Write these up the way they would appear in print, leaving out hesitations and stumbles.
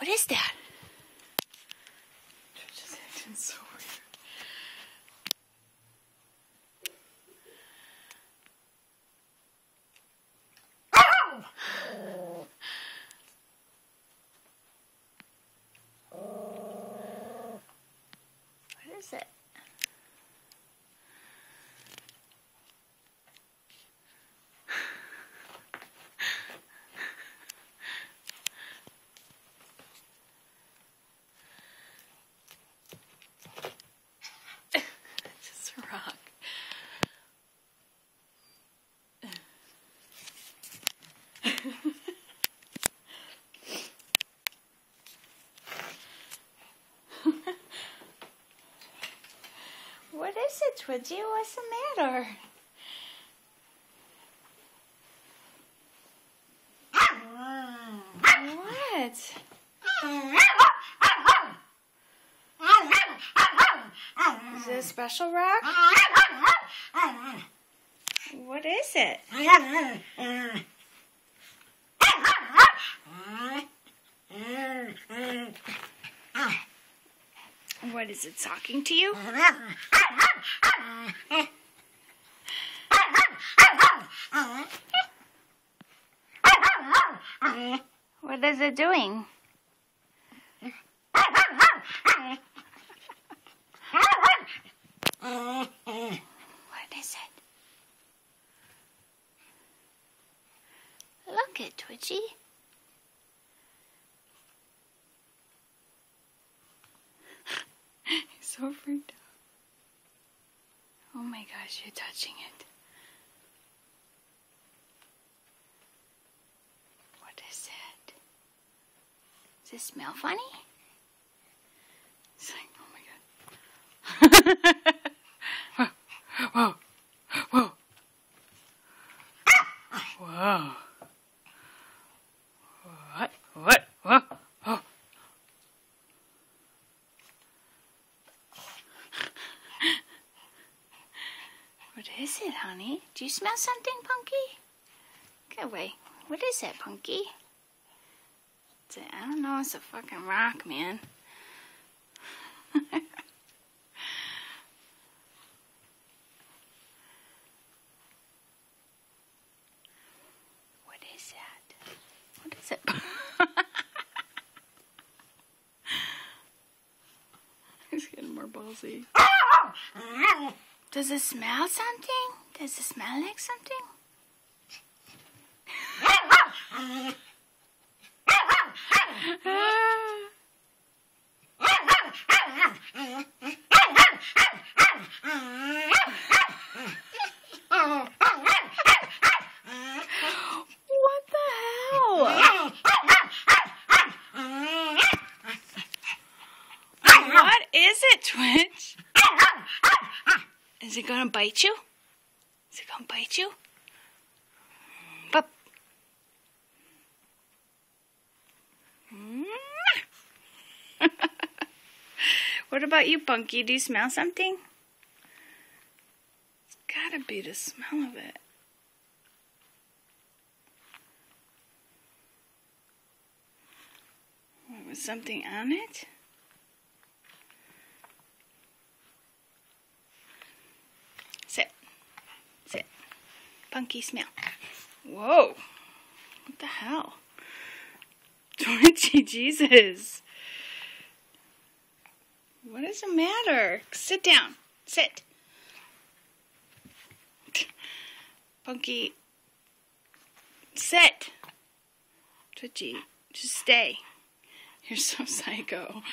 What is that? Just acting so weird. What is it? Just a rock. What is it, Twitchy? What's the matter? What? Is it a special rock? What is it? What is it talking to you? What is it doing? What is it? Look at Twitchy. He's so freaked out. Oh my gosh, you're touching it. What is it? Does it smell funny? It's like, oh my god. Whoa. Whoa. Whoa. What? Whoa. Oh. What is it, honey? Do you smell something, Punky? Go away. What is it, Punky? I don't know. It's a fucking rock, man. What is that? What is it? He's getting more ballsy. Does it smell something? Does it smell like something? What the hell? What is it, Twitch? Is it gonna bite you? Is it gonna bite you? Pup. What about you, Punky? Do you smell something? It's gotta be the smell of it. What, was something on it? Sit. Sit. Punky, smell. Whoa. What the hell? Twitchy, Jesus. What is the matter? Sit down. Sit. Punky. Sit. Twitchy, just stay. You're so psycho.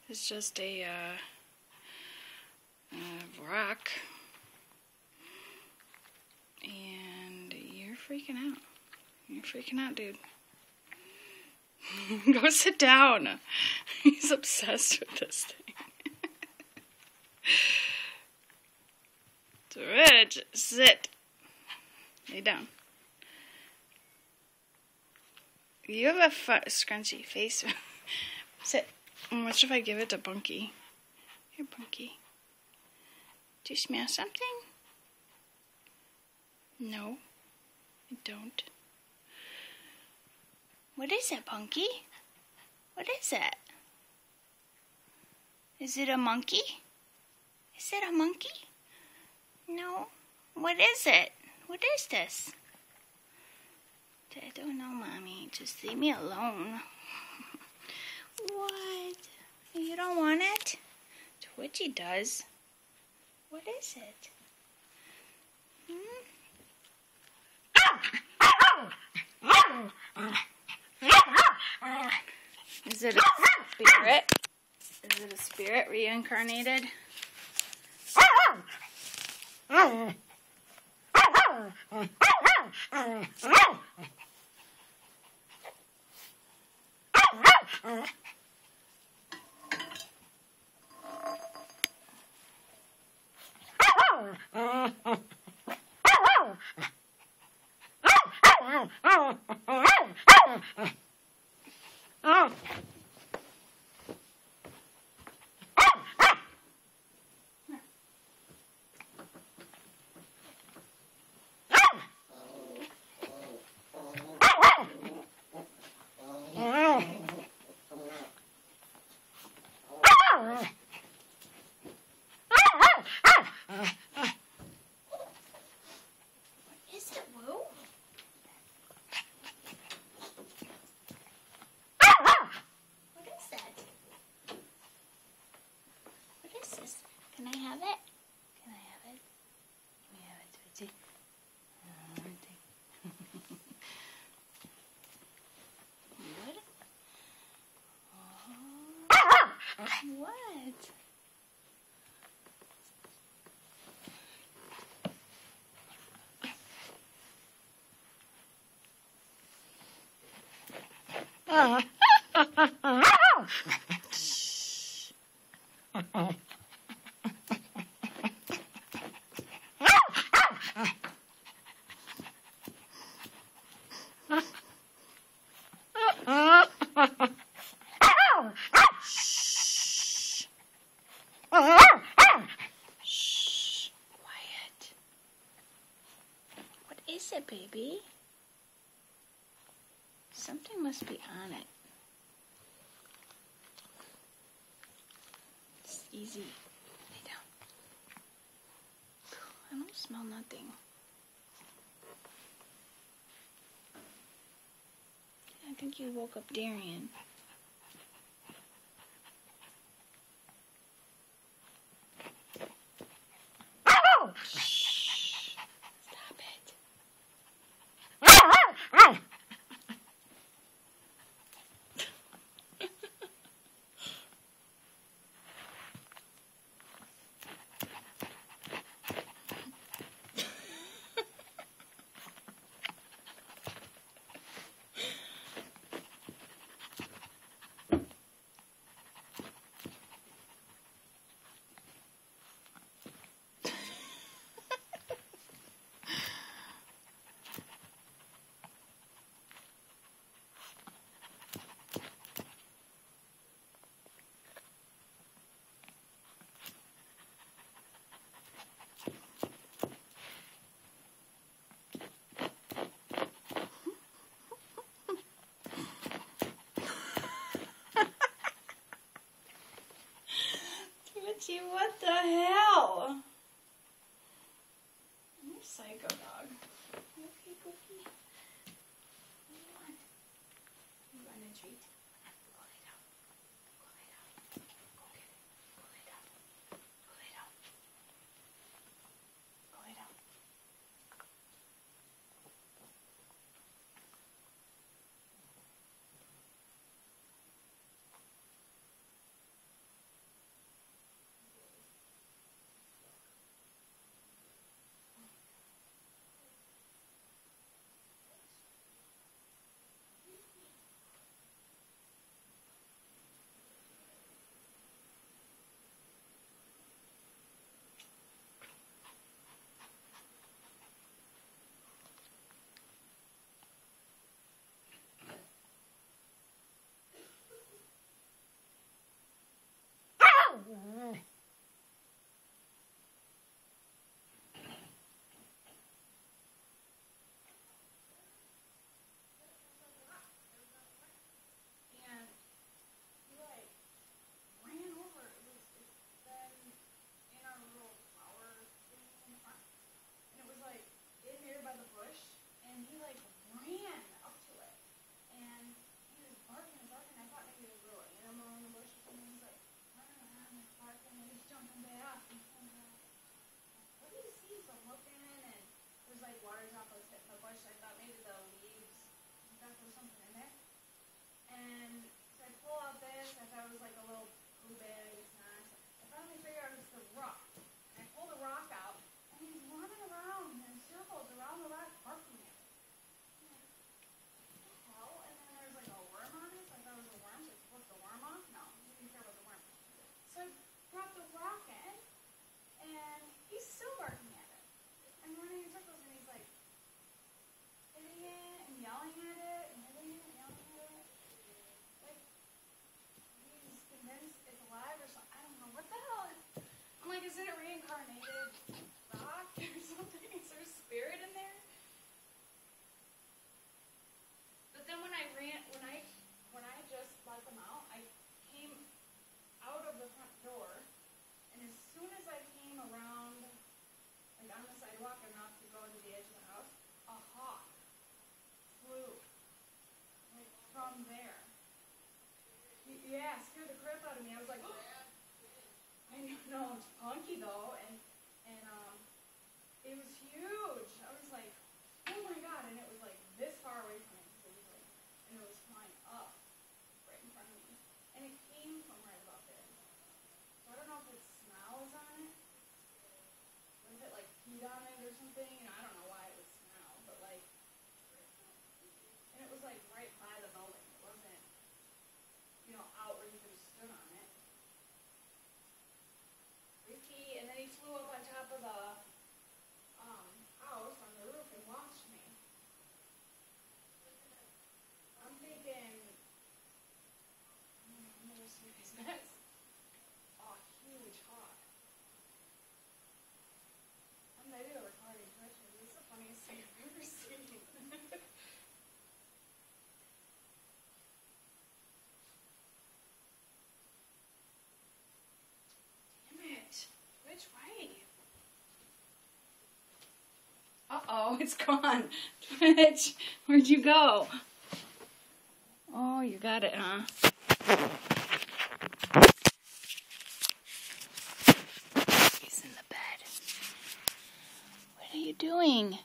It's just a rock. And you're freaking out. You're freaking out, dude. Go sit down. He's obsessed with this thing. Rich, sit. Lay down. You have a scrunchy face. Sit. What if I give it to Punky? Here, Punky. Do you smell something? No, I don't. What is it, Punky? What is it? Is it a monkey? Is it a monkey? No. What is it? What is this? I don't know, Mommy. Just leave me alone. What? You don't want it? Twitchy does. What is it? Is it a spirit? Is it a spirit reincarnated? Can I have it? Can I have it? Can we have it, Twitchy? What? What? Shh. Quiet. What is it, baby? Something must be on it. It's easy. Lay down. I don't smell nothing. I think you woke up Darian. Shh. Stop it. No, it's funky though, and it was huge. I was like, oh my god, and it was like this far away from me. It was like, and it was flying up right in front of me, and it came from right about there. So I don't know if its smell was on it, or if it like peed on it or something. And I don't know why it would smell, but like, and it was like right by the building. It wasn't, out where you could have stood on it. Freaky, and then he flew up on top of the house on the roof and watched me. I'm thinking, I've never seen these next. Oh, huge hawk. I'm maybe a recording picture. This is the funniest thing I've ever seen. Damn it. Which way? Uh-oh, it's gone. Twitch, where'd you go? Oh, you got it, huh? He's in the bed. What are you doing?